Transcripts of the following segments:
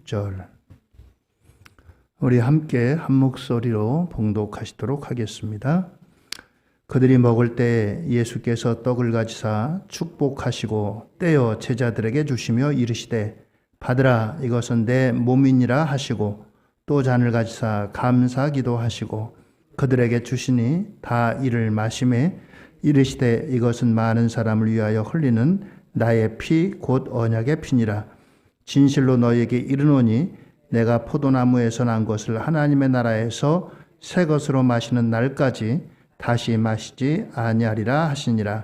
6절. 우리 함께 한 목소리로 봉독하시도록 하겠습니다. 그들이 먹을 때 예수께서 떡을 가지사 축복하시고 떼어 제자들에게 주시며 이르시되 받으라, 이것은 내 몸이니라 하시고 또 잔을 가지사 감사기도 하시고 그들에게 주시니 다 이를 마시매 이르시되 이것은 많은 사람을 위하여 흘리는 나의 피 곧 언약의 피니라. 진실로 너희에게 이르노니 내가 포도나무에서 난 것을 하나님의 나라에서 새 것으로 마시는 날까지 다시 마시지 아니하리라 하시니라.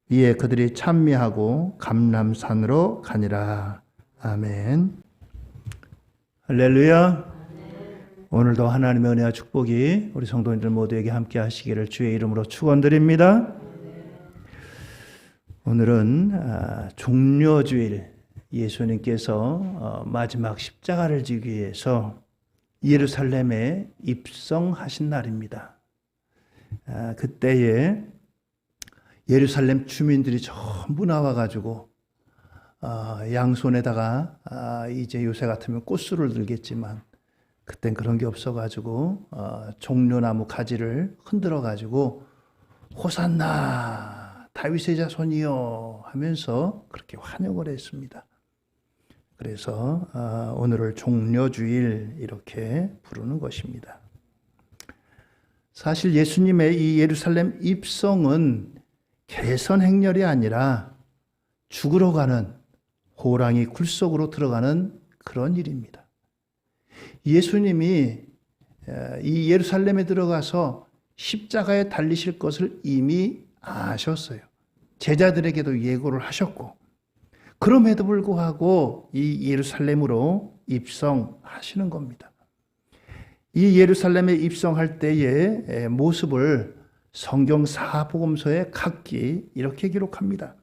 이에 그들이 찬미하고 감람산으로 가니라. 아멘. 할렐루야. 오늘도 하나님의 은혜와 축복이 우리 성도님들 모두에게 함께 하시기를 주의 이름으로 축원드립니다. 오늘은 종려주일, 예수님께서 마지막 십자가를 지기 위해서 예루살렘에 입성하신 날입니다. 그때에 예루살렘 주민들이 전부 나와가지고 양손에다가 이제 요새 같으면 꽃술을 들겠지만 그땐 그런 게 없어가지고 종려나무 가지를 흔들어가지고 호산나 다윗의 자손이여 하면서 그렇게 환영을 했습니다. 그래서 오늘을 종려주일 이렇게 부르는 것입니다. 사실 예수님의 이 예루살렘 입성은 개선 행렬이 아니라 죽으러 가는 호랑이 굴 속으로 들어가는 그런 일입니다. 예수님이 이 예루살렘에 들어가서 십자가에 달리실 것을 이미 아셨어요. 제자들에게도 예고를 하셨고, 그럼에도 불구하고 이 예루살렘으로 입성하시는 겁니다. 이 예루살렘에 입성할 때의 모습을 성경 사복음서에 각기 이렇게 기록합니다.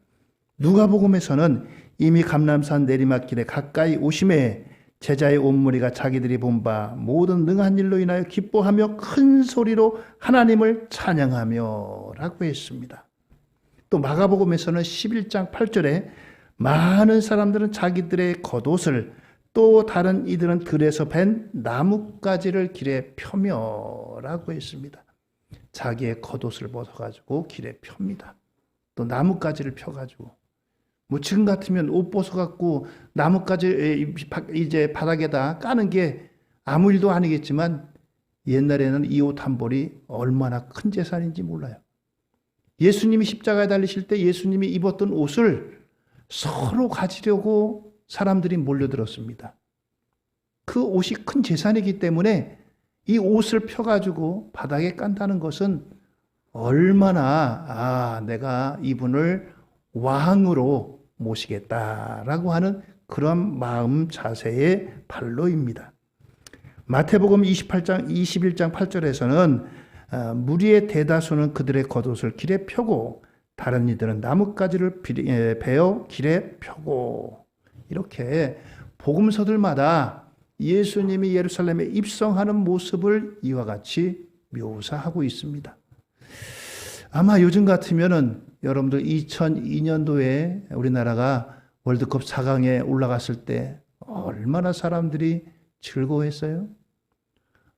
누가복음에서는 이미 감람산 내리막길에 가까이 오심에 제자의 온 무리가 자기들이 본 바 모든 능한 일로 인하여 기뻐하며 큰 소리로 하나님을 찬양하며 라고 했습니다. 또 마가복음에서는 11장 8절에 많은 사람들은 자기들의 겉옷을 또 다른 이들은 들에서 벤 나뭇가지를 길에 펴며 라고 했습니다. 자기의 겉옷을 벗어가지고 길에 펴니다. 또 나뭇가지를 펴가지고 지금 같으면 옷 벗어갖고 나뭇가지 이제 바닥에다 까는 게 아무 일도 아니겠지만 옛날에는 이 옷 한 벌이 얼마나 큰 재산인지 몰라요. 예수님이 십자가에 달리실 때 예수님이 입었던 옷을 서로 가지려고 사람들이 몰려들었습니다. 그 옷이 큰 재산이기 때문에 이 옷을 펴가지고 바닥에 깐다는 것은 얼마나 내가 이분을 왕으로 모시겠다라고 하는 그런 마음 자세의 발로입니다. 마태복음 21장 8절에서는 무리의 대다수는 그들의 겉옷을 길에 펴고 다른 이들은 나뭇가지를 베어 길에 펴고, 이렇게 복음서들마다 예수님이 예루살렘에 입성하는 모습을 이와 같이 묘사하고 있습니다. 아마 요즘 같으면은 여러분들 2002년도에 우리나라가 월드컵 4강에 올라갔을 때 얼마나 사람들이 즐거워했어요?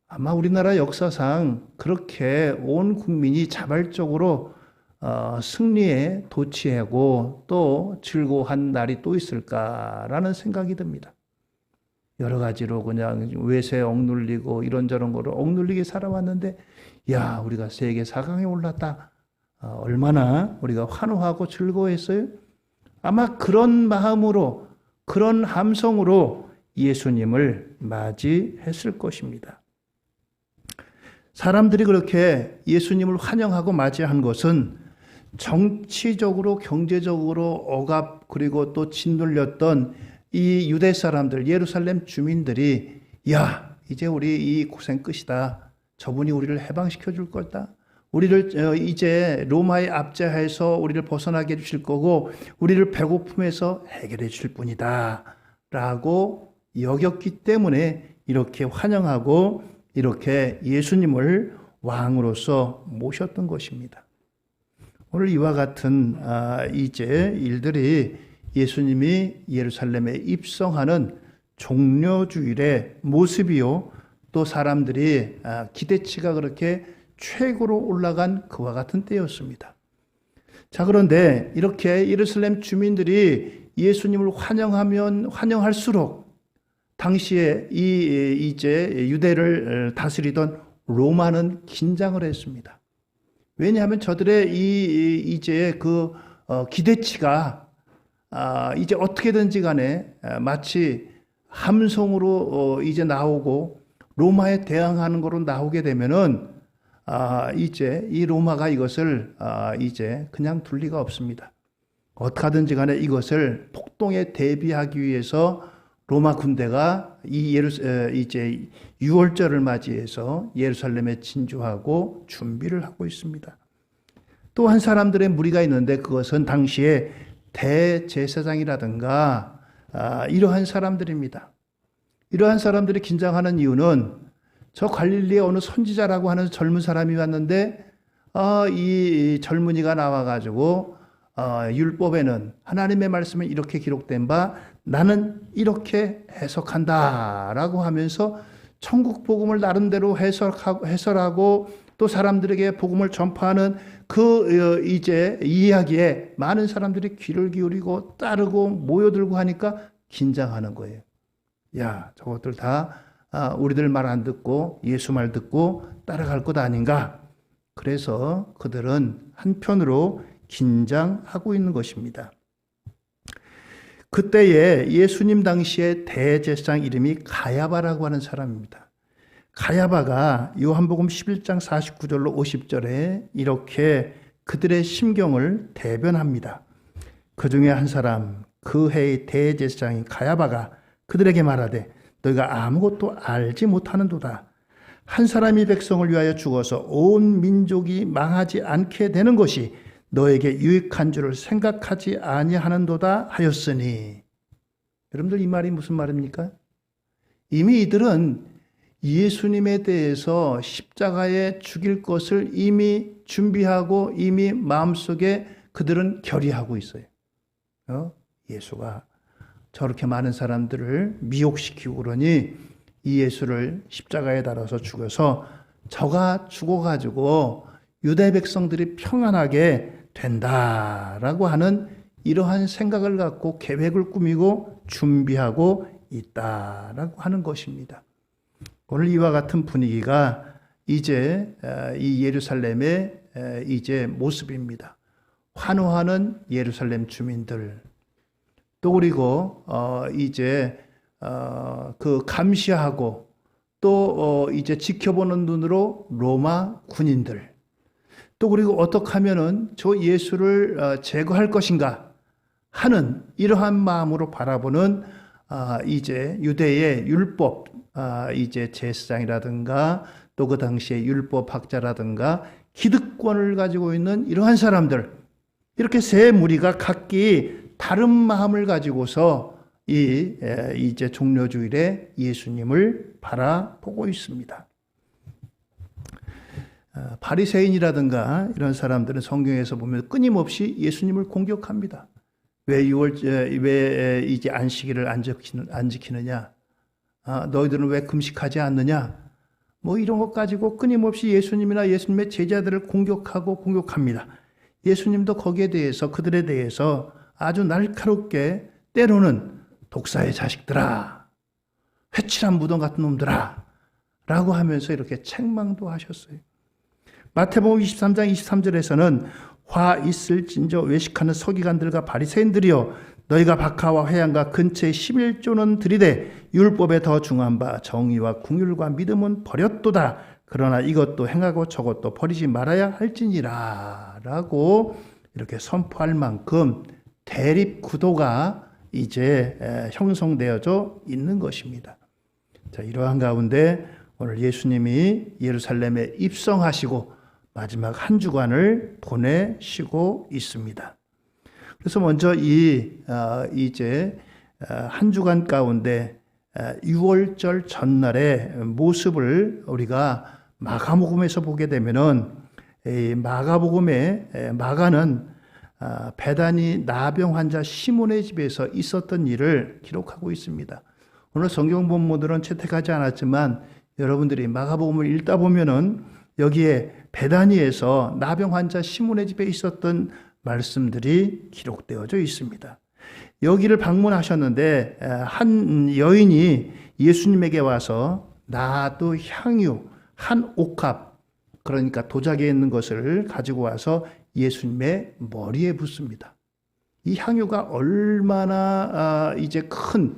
아마 우리나라 역사상 그렇게 온 국민이 자발적으로 승리에 도취하고 또 즐거워한 날이 또 있을까라는 생각이 듭니다. 여러 가지로 그냥 외세에 억눌리고 이런저런 거를 억눌리게 살아왔는데, 야, 우리가 세계 4강에 올랐다. 얼마나 우리가 환호하고 즐거워했어요? 아마 그런 마음으로, 그런 함성으로 예수님을 맞이했을 것입니다. 사람들이 그렇게 예수님을 환영하고 맞이한 것은 정치적으로, 경제적으로 억압 그리고 또 짓눌렸던 이 유대 사람들, 예루살렘 주민들이, 야, 이제 우리 이 고생 끝이다. 저분이 우리를 해방시켜 줄 거다. 우리를 이제 로마의 압제하에서 우리를 벗어나게 해주실 거고 우리를 배고픔에서 해결해 주실 분이다 라고 여겼기 때문에 이렇게 환영하고 이렇게 예수님을 왕으로서 모셨던 것입니다. 오늘 이와 같은 이제 일들이 예수님이 예루살렘에 입성하는 종려주일의 모습이요, 또 사람들이 기대치가 그렇게 최고로 올라간 그와 같은 때였습니다. 자, 그런데 이렇게 예루살렘 주민들이 예수님을 환영할수록 당시에 이제 유대를 다스리던 로마는 긴장을 했습니다. 왜냐하면 저들의 이제 그 기대치가 이제 어떻게든지 간에 마치 함성으로 이제 나오고 로마에 대항하는 거로 나오게 되면은 이제 이 로마가 이것을 이제 그냥 둘 리가 없습니다. 어떻게든지 간에 이것을 폭동에 대비하기 위해서 로마 군대가 이제 6월절을 맞이해서 예루살렘에 진주하고 준비를 하고 있습니다. 또 한 사람들의 무리가 있는데 그것은 당시에 대제사장이라든가 이러한 사람들입니다. 이러한 사람들이 긴장하는 이유는 저 갈릴리의 어느 선지자라고 하는 젊은 사람이 왔는데 이 젊은이가 나와가지고 율법에는 하나님의 말씀은 이렇게 기록된 바 나는 이렇게 해석한다라고 하면서 천국 복음을 나름대로 해설하고 또 사람들에게 복음을 전파하는 그 이제 이야기에 많은 사람들이 귀를 기울이고 따르고 모여들고 하니까 긴장하는 거예요. 야, 저것들 다 우리들 말 안 듣고 예수 말 듣고 따라갈 것 아닌가? 그래서 그들은 한편으로 긴장하고 있는 것입니다. 그때에 예수님 당시의 대제사장 이름이 가야바라고 하는 사람입니다. 가야바가 요한복음 11장 49절로 50절에 이렇게 그들의 심경을 대변합니다. 그 중에 한 사람, 그 해의 대제사장인 가야바가 그들에게 말하되 너희가 아무것도 알지 못하는도다. 한 사람이 백성을 위하여 죽어서 온 민족이 망하지 않게 되는 것이 너에게 유익한 줄을 생각하지 아니하는도다 하였으니. 여러분들 이 말이 무슨 말입니까? 이미 이들은 예수님에 대해서 십자가에 죽일 것을 이미 준비하고 이미 마음속에 그들은 결의하고 있어요. 예수가 저렇게 많은 사람들을 미혹시키고 그러니 이 예수를 십자가에 달아서 죽여서 저가 죽어가지고 유대 백성들이 평안하게 된다라고 하는 이러한 생각을 갖고 계획을 꾸미고 준비하고 있다라고 하는 것입니다. 오늘 이와 같은 분위기가 이제 이 예루살렘의 이제 모습입니다. 환호하는 예루살렘 주민들, 또 그리고 이제 그 감시하고 또 이제 지켜보는 눈으로 로마 군인들, 또 그리고 어떻게 하면은 저 예수를 제거할 것인가 하는 이러한 마음으로 바라보는 이제 유대의 율법 이제 제사장이라든가 또 그 당시에 율법학자라든가 기득권을 가지고 있는 이러한 사람들, 이렇게 세 무리가 각기 다른 마음을 가지고서 이제 종려주일에 예수님을 바라보고 있습니다. 바리새인이라든가 이런 사람들은 성경에서 보면 끊임없이 예수님을 공격합니다. 왜 이제 안식일을 안 지키느냐? 너희들은 왜 금식하지 않느냐? 뭐 이런 것 가지고 끊임없이 예수님이나 예수님의 제자들을 공격합니다. 예수님도 거기에 대해서 그들에 대해서 아주 날카롭게 때로는 독사의 자식들아, 회칠한 무덤 같은 놈들아 라고 하면서 이렇게 책망도 하셨어요. 마태복음 23장 23절에서는 화 있을진저 외식하는 서기관들과 바리새인들이여 너희가 박하와 회양과 근처에 11조는 들이되 율법에 더 중한 바 정의와 긍휼과 믿음은 버렸도다. 그러나 이것도 행하고 저것도 버리지 말아야 할지니라 라고 이렇게 선포할 만큼 대립 구도가 이제 형성되어져 있는 것입니다. 자, 이러한 가운데 오늘 예수님이 예루살렘에 입성하시고 마지막 한 주간을 보내시고 있습니다. 그래서 먼저 이제 한 주간 가운데 6월절 전날의 모습을 우리가 마가복음에서 보게 되면은 마가는 베다니 나병 환자 시몬의 집에서 있었던 일을 기록하고 있습니다. 오늘 성경 본문들은 채택하지 않았지만 여러분들이 마가복음을 읽다 보면은 여기에 베다니에서 나병 환자 시몬의 집에 있었던 말씀들이 기록되어져 있습니다. 여기를 방문하셨는데 한 여인이 예수님에게 와서 나도 향유 한 옥합, 그러니까 도자기에 있는 것을 가지고 와서 예수님의 머리에 붓습니다. 이 향유가 얼마나 이제 큰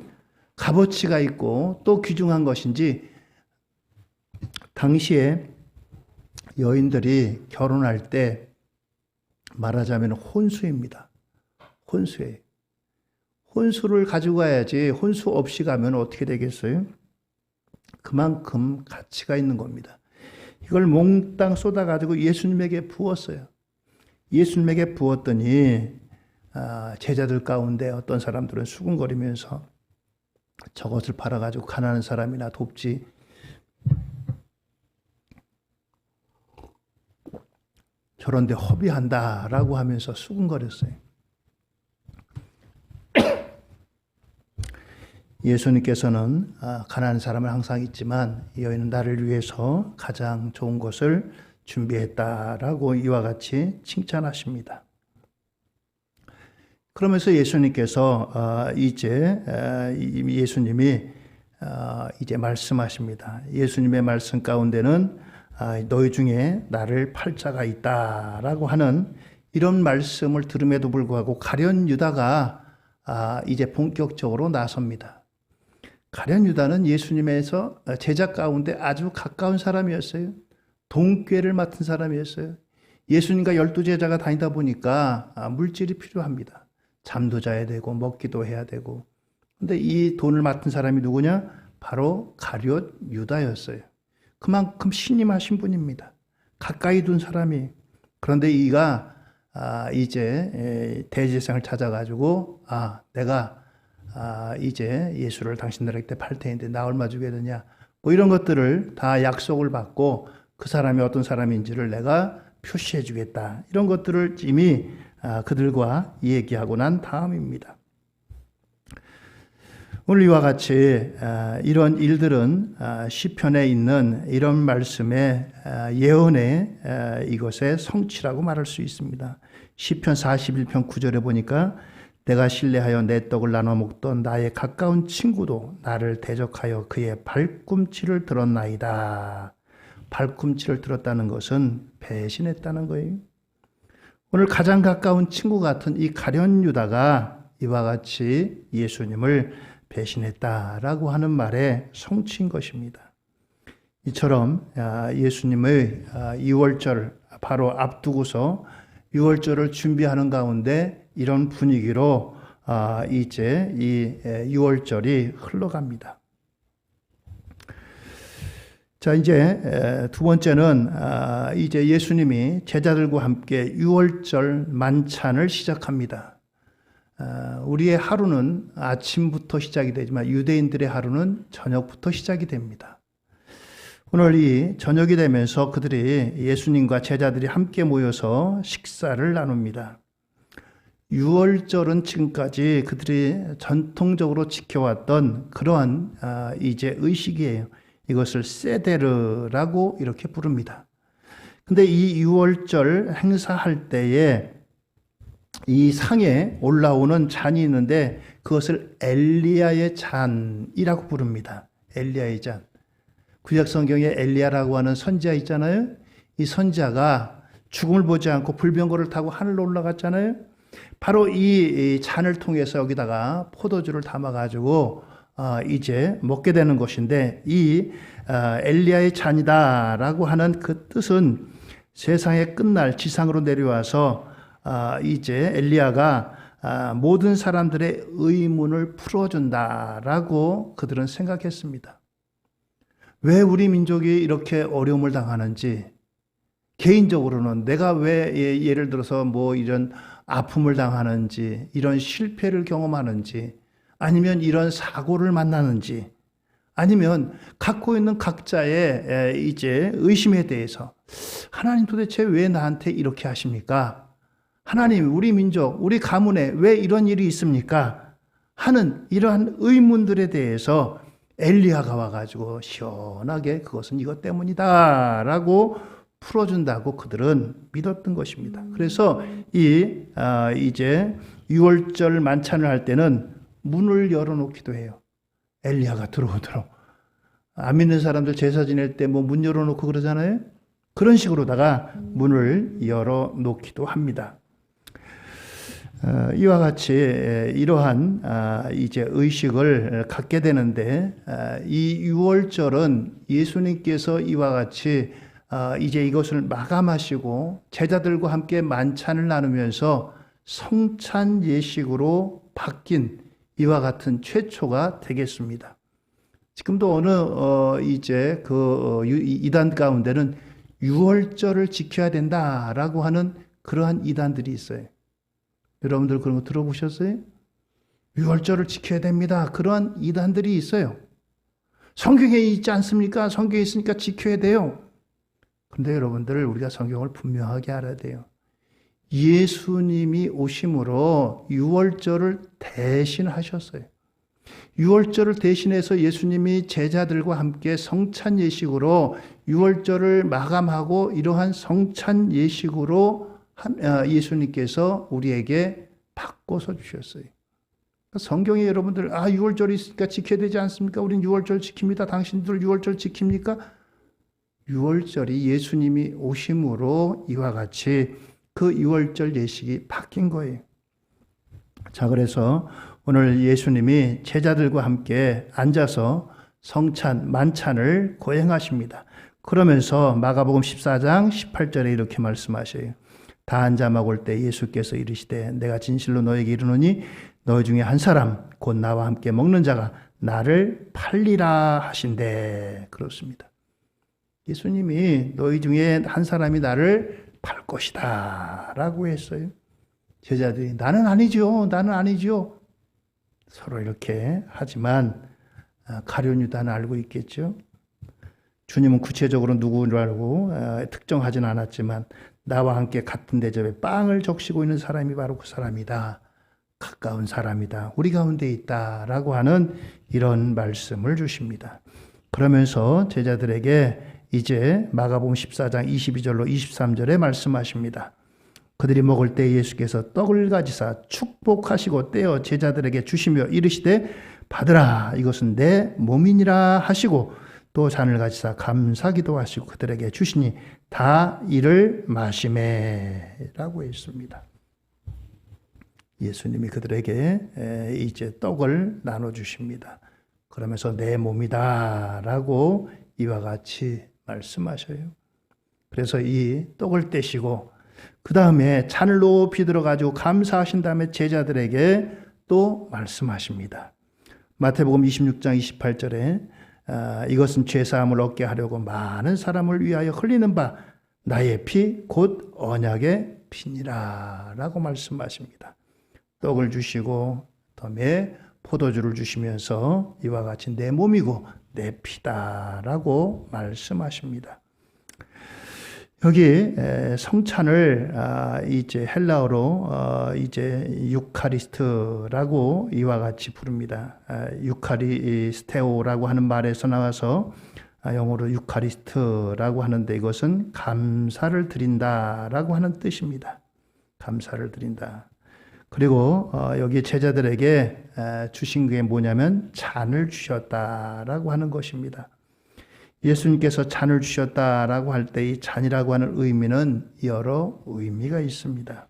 값어치가 있고 또 귀중한 것인지, 당시에 여인들이 결혼할 때 말하자면 혼수입니다. 혼수예요. 혼수를 가지고 가야지 혼수 없이 가면 어떻게 되겠어요? 그만큼 가치가 있는 겁니다. 이걸 몽땅 쏟아가지고 예수님에게 부었어요. 예수님에게 부었더니 제자들 가운데 어떤 사람들은 수군거리면서 저것을 팔아가지고 가난한 사람이나 돕지, 저런데 허비한다라고 하면서 수군거렸어요. 예수님께서는 가난한 사람은 항상 있지만 이 여인은 나를 위해서 가장 좋은 것을 준비했다라고 이와 같이 칭찬하십니다. 그러면서 예수님께서 예수님이 이제 말씀하십니다. 예수님의 말씀 가운데는 너희 중에 나를 팔 자가 있다라고 하는 이런 말씀을 들음에도 불구하고 가룟 유다가 이제 본격적으로 나섭니다. 가룟 유다는 예수님에서 제자 가운데 아주 가까운 사람이었어요. 동궤를 맡은 사람이었어요. 예수님과 12제자가 다니다 보니까 물질이 필요합니다. 잠도 자야 되고 먹기도 해야 되고. 근데 이 돈을 맡은 사람이 누구냐? 바로 가룟 유다였어요. 그만큼 신임하신 분입니다. 가까이 둔 사람이. 그런데 이가 이제 대제사장을 찾아가지고 내가 이제 예수를 당신들에게 팔 테는데 나 얼마 주게 되냐, 뭐 이런 것들을 다 약속을 받고 그 사람이 어떤 사람인지를 내가 표시해 주겠다, 이런 것들을 이미 그들과 얘기하고 난 다음입니다. 오늘 이와 같이 이런 일들은 시편에 있는 이런 말씀의 예언의 이것의 성취라고 말할 수 있습니다. 시편 41편 9절에 보니까 내가 신뢰하여 내 떡을 나눠 먹던 나의 가까운 친구도 나를 대적하여 그의 발꿈치를 들었나이다. 발꿈치를 들었다는 것은 배신했다는 거예요. 오늘 가장 가까운 친구 같은 이 가룟 유다가 이와 같이 예수님을 배신했다라고 하는 말의 성취인 것입니다. 이처럼 예수님의 6월절 바로 앞두고서 6월절을 준비하는 가운데 이런 분위기로 이제 이 6월절이 흘러갑니다. 자, 이제 두 번째는 이제 예수님이 제자들과 함께 6월절 만찬을 시작합니다. 우리의 하루는 아침부터 시작이 되지만 유대인들의 하루는 저녁부터 시작이 됩니다. 오늘 이 저녁이 되면서 그들이 예수님과 제자들이 함께 모여서 식사를 나눕니다. 6월절은 지금까지 그들이 전통적으로 지켜왔던 그러한 이제 의식이에요. 이것을 세데르라고 이렇게 부릅니다. 근데 이 6월절 행사할 때에 이 상에 올라오는 잔이 있는데 그것을 엘리야의 잔이라고 부릅니다. 엘리야의 잔. 구약 성경에 엘리야라고 하는 선지자 있잖아요. 이 선지자가 죽음을 보지 않고 불병거를 타고 하늘로 올라갔잖아요. 바로 이 잔을 통해서 여기다가 포도주를 담아가지고 이제 먹게 되는 것인데, 이 엘리야의 잔이다라고 하는 그 뜻은 세상의 끝날 지상으로 내려와서 이제 엘리야가 모든 사람들의 의문을 풀어준다라고 그들은 생각했습니다. 왜 우리 민족이 이렇게 어려움을 당하는지, 개인적으로는 내가 왜 예를 들어서 뭐 이런 아픔을 당하는지, 이런 실패를 경험하는지, 아니면 이런 사고를 만나는지, 아니면 갖고 있는 각자의 이제 의심에 대해서 하나님 도대체 왜 나한테 이렇게 하십니까? 하나님, 우리 민족, 우리 가문에 왜 이런 일이 있습니까? 하는 이러한 의문들에 대해서 엘리야가 와가지고 시원하게 그것은 이것 때문이다라고 풀어준다고 그들은 믿었던 것입니다. 그래서 이제 유월절 만찬을 할 때는 문을 열어놓기도 해요. 엘리야가 들어오도록. 안 믿는 사람들 제사 지낼 때 뭐 문 열어놓고 그러잖아요. 그런 식으로다가 문을 열어놓기도 합니다. 이와 같이 이러한 이제 의식을 갖게 되는데 이 유월절은 예수님께서 이와 같이 이제 이것을 마감하시고 제자들과 함께 만찬을 나누면서 성찬 예식으로 바뀐 이와 같은 최초가 되겠습니다. 지금도 어느 이제 이단 가운데는 유월절을 지켜야 된다라고 하는 그러한 이단들이 있어요. 여러분들 그런 거 들어보셨어요? 유월절을 지켜야 됩니다. 그러한 이단들이 있어요. 성경에 있지 않습니까? 성경에 있으니까 지켜야 돼요. 그런데 여러분들 우리가 성경을 분명하게 알아야 돼요. 예수님이 오심으로 유월절을 대신하셨어요. 유월절을 대신해서 예수님이 제자들과 함께 성찬 예식으로 유월절을 마감하고 이러한 성찬 예식으로 예수님께서 우리에게 바꿔서 주셨어요. 성경에 여러분들 유월절이 있으니까 지켜야 되지 않습니까? 우린 유월절 지킵니다. 당신들 유월절 지킵니까? 유월절이 예수님이 오심으로 이와 같이 그 유월절 예식이 바뀐 거예요. 자, 그래서 오늘 예수님이 제자들과 함께 앉아서 성찬, 만찬을 거행하십니다. 그러면서 마가복음 14장 18절에 이렇게 말씀하셔요. 다 앉아 먹을 때 예수께서 이르시되 내가 진실로 너에게 이르노니 너희 중에 한 사람 곧 나와 함께 먹는 자가 나를 팔리라 하신대. 그렇습니다. 예수님이 너희 중에 한 사람이 나를 팔 것이다 라고 했어요. 제자들이 나는 아니죠. 서로 이렇게 하지만 가룟 유다는 알고 있겠죠. 주님은 구체적으로 누구를 알고 특정하진 않았지만 나와 함께 같은 대접에 빵을 적시고 있는 사람이 바로 그 사람이다. 가까운 사람이다. 우리 가운데 있다라고 하는 이런 말씀을 주십니다. 그러면서 제자들에게 이제 마가복음 14장 22절로 23절에 말씀하십니다. 그들이 먹을 때 예수께서 떡을 가지사 축복하시고 떼어 제자들에게 주시며 이르시되 받으라 이것은 내 몸이니라 하시고 또 잔을 가지사 감사기도 하시고 그들에게 주시니 다 이를 마시매 라고 했습니다. 예수님이 그들에게 이제 떡을 나눠주십니다. 그러면서 내 몸이다 라고 이와 같이 말씀하셔요. 그래서 이 떡을 떼시고 그 다음에 잔을 높이 들어가지고 감사하신 다음에 제자들에게 또 말씀하십니다. 마태복음 26장 28절에 이것은 죄사함을 얻게 하려고 많은 사람을 위하여 흘리는 바 나의 피 곧 언약의 피니라 라고 말씀하십니다. 떡을 주시고 다음에 포도주를 주시면서 이와 같이 내 몸이고 내 피다라고 말씀하십니다. 여기 성찬을 이제 헬라어로 이제 유카리스트라고 이와 같이 부릅니다. 유카리스테오라고 하는 말에서 나와서 영어로 유카리스트라고 하는데 이것은 감사를 드린다라고 하는 뜻입니다. 감사를 드린다. 그리고 여기 제자들에게 주신 게 뭐냐면 잔을 주셨다라고 하는 것입니다. 예수님께서 잔을 주셨다라고 할 때 이 잔이라고 하는 의미는 여러 의미가 있습니다.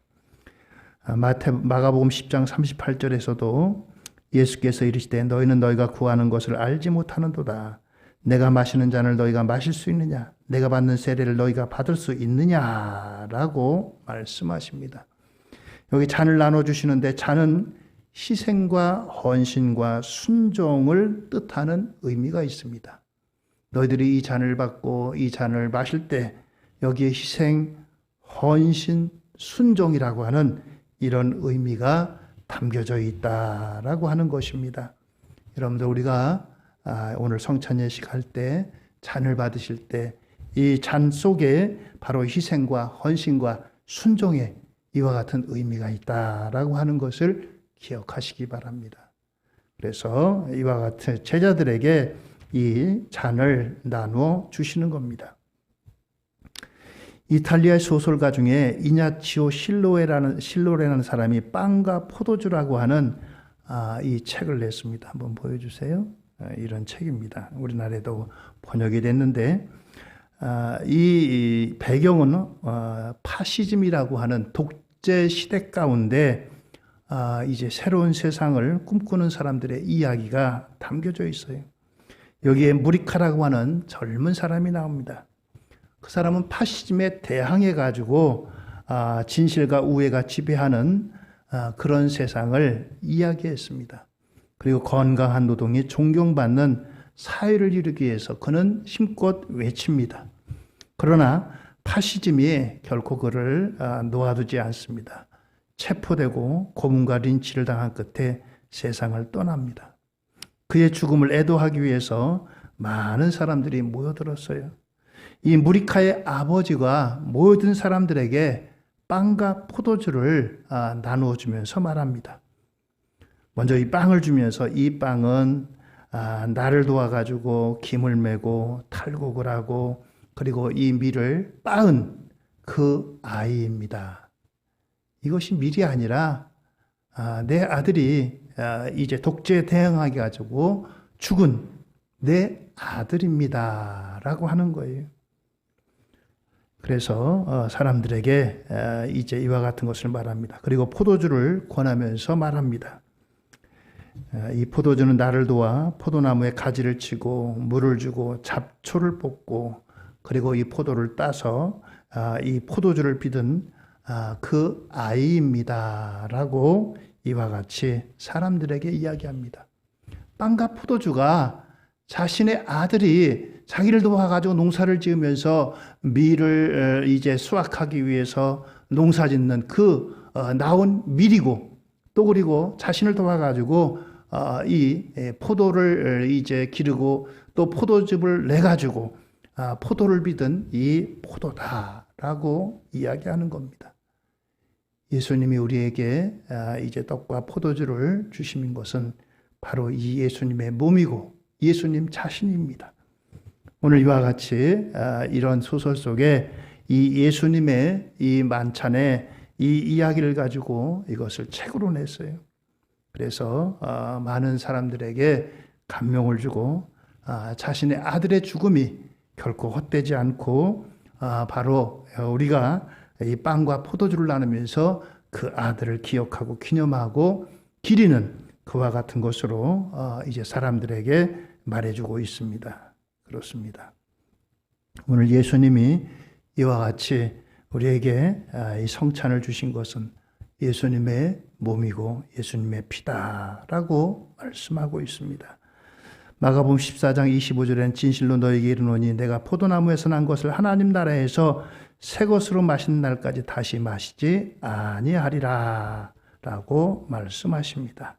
마가복음 10장 38절에서도 예수께서 이르시되 너희는 너희가 구하는 것을 알지 못하는도다. 내가 마시는 잔을 너희가 마실 수 있느냐? 내가 받는 세례를 너희가 받을 수 있느냐라고 말씀하십니다. 여기 잔을 나눠주시는데 잔은 희생과 헌신과 순종을 뜻하는 의미가 있습니다. 너희들이 이 잔을 받고 이 잔을 마실 때 여기에 희생, 헌신, 순종이라고 하는 이런 의미가 담겨져 있다라고 하는 것입니다. 여러분들 우리가 오늘 성찬 예식 할 때 잔을 받으실 때 이 잔 속에 바로 희생과 헌신과 순종의 이와 같은 의미가 있다라고 하는 것을 기억하시기 바랍니다. 그래서 이와 같은 제자들에게 이 잔을 나누어 주시는 겁니다. 이탈리아의 소설가 중에 이냐치오 실로레라는 사람이 빵과 포도주라고 하는 이 책을 냈습니다. 한번 보여주세요. 이런 책입니다. 우리나라에도 번역이 됐는데 이 배경은 파시즘이라고 하는 독재 시대 가운데 이제 새로운 세상을 꿈꾸는 사람들의 이야기가 담겨져 있어요. 여기에 무리카라고 하는 젊은 사람이 나옵니다. 그 사람은 파시즘에 대항해 가지고 진실과 우애가 지배하는 그런 세상을 이야기했습니다. 그리고 건강한 노동이 존경받는 사회를 이루기 위해서 그는 힘껏 외칩니다. 그러나 파시즘이 결코 그를 놓아두지 않습니다. 체포되고 고문과 린치를 당한 끝에 세상을 떠납니다. 그의 죽음을 애도하기 위해서 많은 사람들이 모여들었어요. 이 무리카의 아버지가 모여든 사람들에게 빵과 포도주를 나누어 주면서 말합니다. 먼저 이 빵을 주면서 이 빵은 나를 도와가지고 김을 메고 탈곡을 하고 그리고 이 밀을 빻은 그 아이입니다. 이것이 밀이 아니라 내 아들이 이제 독재에 대항하게 가지고 죽은 내 아들입니다. 라고 하는 거예요. 그래서 사람들에게 이제 이와 같은 것을 말합니다. 그리고 포도주를 권하면서 말합니다. 이 포도주는 나를 도와 포도나무에 가지를 치고 물을 주고 잡초를 뽑고 그리고 이 포도를 따서 이 포도주를 빚은 그 아이입니다. 라고 이와 같이 사람들에게 이야기합니다. 빵과 포도주가 자신의 아들이 자기를 도와가지고 농사를 지으면서 밀을 이제 수확하기 위해서 농사 짓는 그 나온 밀이고 또 그리고 자신을 도와가지고 이 포도를 이제 기르고 또 포도즙을 내가지고 포도를 빚은 이 포도다라고 이야기하는 겁니다. 예수님이 우리에게 이제 떡과 포도주를 주신 것은 바로 이 예수님의 몸이고 예수님 자신입니다. 오늘 이와 같이 이런 소설 속에 이 예수님의 이 만찬의 이 이야기를 가지고 이것을 책으로 냈어요. 그래서 많은 사람들에게 감명을 주고 자신의 아들의 죽음이 결코 헛되지 않고 바로 우리가 이 빵과 포도주를 나누면서 그 아들을 기억하고 기념하고 기리는 그와 같은 것으로 이제 사람들에게 말해주고 있습니다. 그렇습니다. 오늘 예수님이 이와 같이 우리에게 이 성찬을 주신 것은 예수님의 몸이고 예수님의 피다라고 말씀하고 있습니다. 마가복음 14장 25절에는 진실로 너에게 이르노니 내가 포도나무에서 난 것을 하나님 나라에서 새 것으로 마시는 날까지 다시 마시지 아니하리라 라고 말씀하십니다.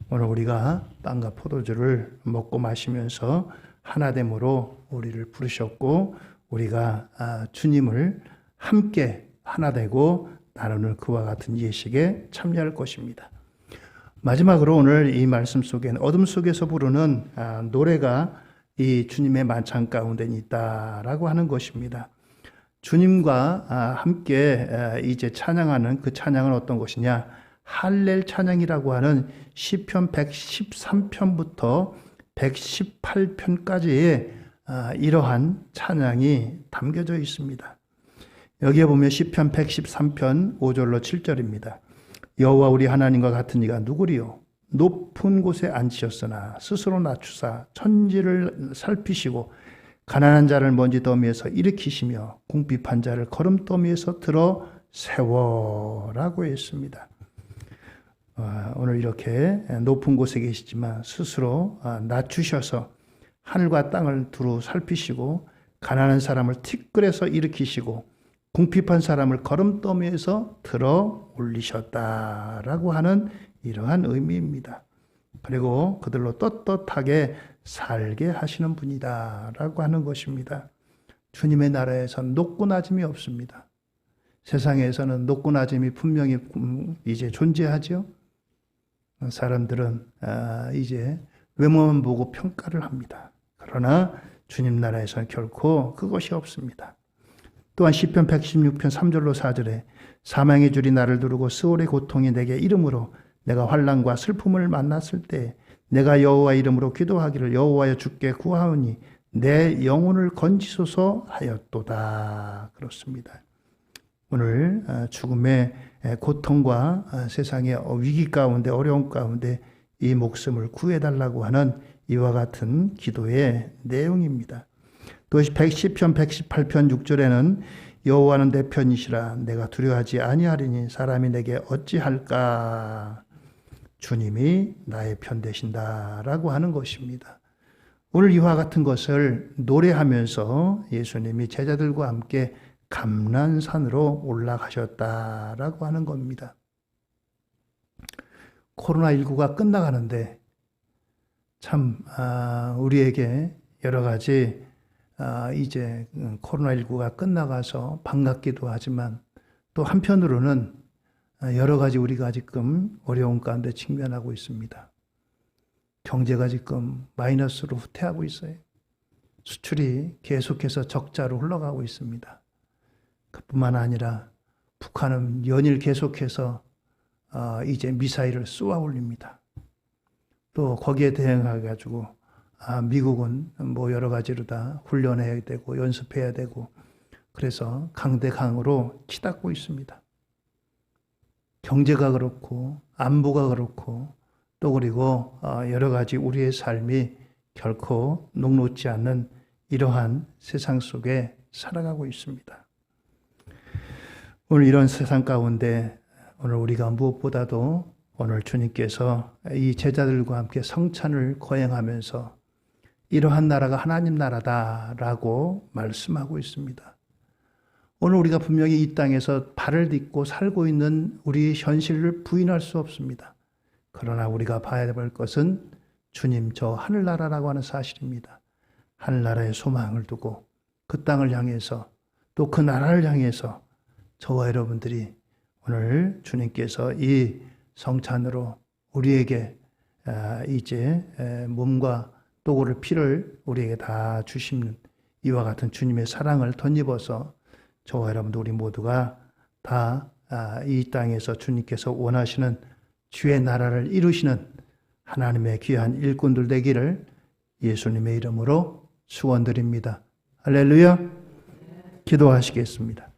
오늘 우리가 빵과 포도주를 먹고 마시면서 하나됨으로 우리를 부르셨고 우리가 주님을 함께 하나되고 나누는 그와 같은 예식에 참여할 것입니다. 마지막으로 오늘 이 말씀 속에는 어둠 속에서 부르는 노래가 이 주님의 만찬 가운데 있다라고 하는 것입니다. 주님과 함께 이제 찬양하는 그 찬양은 어떤 것이냐? 할렐 찬양이라고 하는 시편 113편부터 118편까지의 이러한 찬양이 담겨져 있습니다. 여기에 보면 시편 113편 5절로 7절입니다. 여호와 우리 하나님과 같은 이가 누구리요? 높은 곳에 앉으셨으나 스스로 낮추사 천지를 살피시고 가난한 자를 먼지 더미에서 일으키시며 궁핍한 자를 거름더미에서 들어 세워라고 했습니다. 오늘 이렇게 높은 곳에 계시지만 스스로 낮추셔서 하늘과 땅을 두루 살피시고 가난한 사람을 티끌에서 일으키시고 궁핍한 사람을 거름더미에서 들어 올리셨다라고 하는 이러한 의미입니다. 그리고 그들로 떳떳하게 살게 하시는 분이다라고 하는 것입니다. 주님의 나라에서는 높고 낮음이 없습니다. 세상에서는 높고 낮음이 분명히 이제 존재하죠. 사람들은 이제 외모만 보고 평가를 합니다. 그러나 주님 나라에서는 결코 그것이 없습니다. 또한 시편 116편 3절로 4절에 사망의 줄이 나를 두르고 스올의 고통이 내게 이름으로 내가 환난과 슬픔을 만났을 때 내가 여호와 이름으로 기도하기를 여호와여 주께 구하오니 내 영혼을 건지소서 하였도다. 그렇습니다. 오늘 죽음의 고통과 세상의 위기 가운데 어려움 가운데 이 목숨을 구해달라고 하는 이와 같은 기도의 내용입니다. 또 110편 118편 6절에는 여호와는 내 편이시라 내가 두려워하지 아니하리니 사람이 내게 어찌할까. 주님이 나의 편 되신다라고 하는 것입니다. 오늘 이와 같은 것을 노래하면서 예수님이 제자들과 함께 감난산으로 올라가셨다라고 하는 겁니다. 코로나19가 끝나가는데 참 우리에게 여러 가지 이제 코로나19가 끝나가서 반갑기도 하지만 또 한편으로는 여러 가지 우리가 지금 어려운 가운데 직면하고 있습니다. 경제가 지금 마이너스로 후퇴하고 있어요. 수출이 계속해서 적자로 흘러가고 있습니다. 그뿐만 아니라 북한은 연일 계속해서 이제 미사일을 쏘아 올립니다. 또 거기에 대응해가지고 미국은 뭐 여러 가지로 다 훈련해야 되고 연습해야 되고 그래서 강대강으로 치닫고 있습니다. 경제가 그렇고 안보가 그렇고 또 그리고 여러 가지 우리의 삶이 결코 녹록지 않는 이러한 세상 속에 살아가고 있습니다. 오늘 이런 세상 가운데 오늘 우리가 무엇보다도 오늘 주님께서 이 제자들과 함께 성찬을 거행하면서 이러한 나라가 하나님 나라다라고 말씀하고 있습니다. 오늘 우리가 분명히 이 땅에서 발을 딛고 살고 있는 우리 현실을 부인할 수 없습니다. 그러나 우리가 봐야 될 것은 주님 저 하늘나라라고 하는 사실입니다. 하늘나라의 소망을 두고 그 땅을 향해서 또 그 나라를 향해서 저와 여러분들이 오늘 주님께서 이 성찬으로 우리에게 이제 몸과 또고를 피를 우리에게 다 주시는 이와 같은 주님의 사랑을 덧입어서 저와 여러분들 우리 모두가 다 이 땅에서 주님께서 원하시는 주의 나라를 이루시는 하나님의 귀한 일꾼들 되기를 예수님의 이름으로 축원드립니다. 할렐루야. 기도하시겠습니다.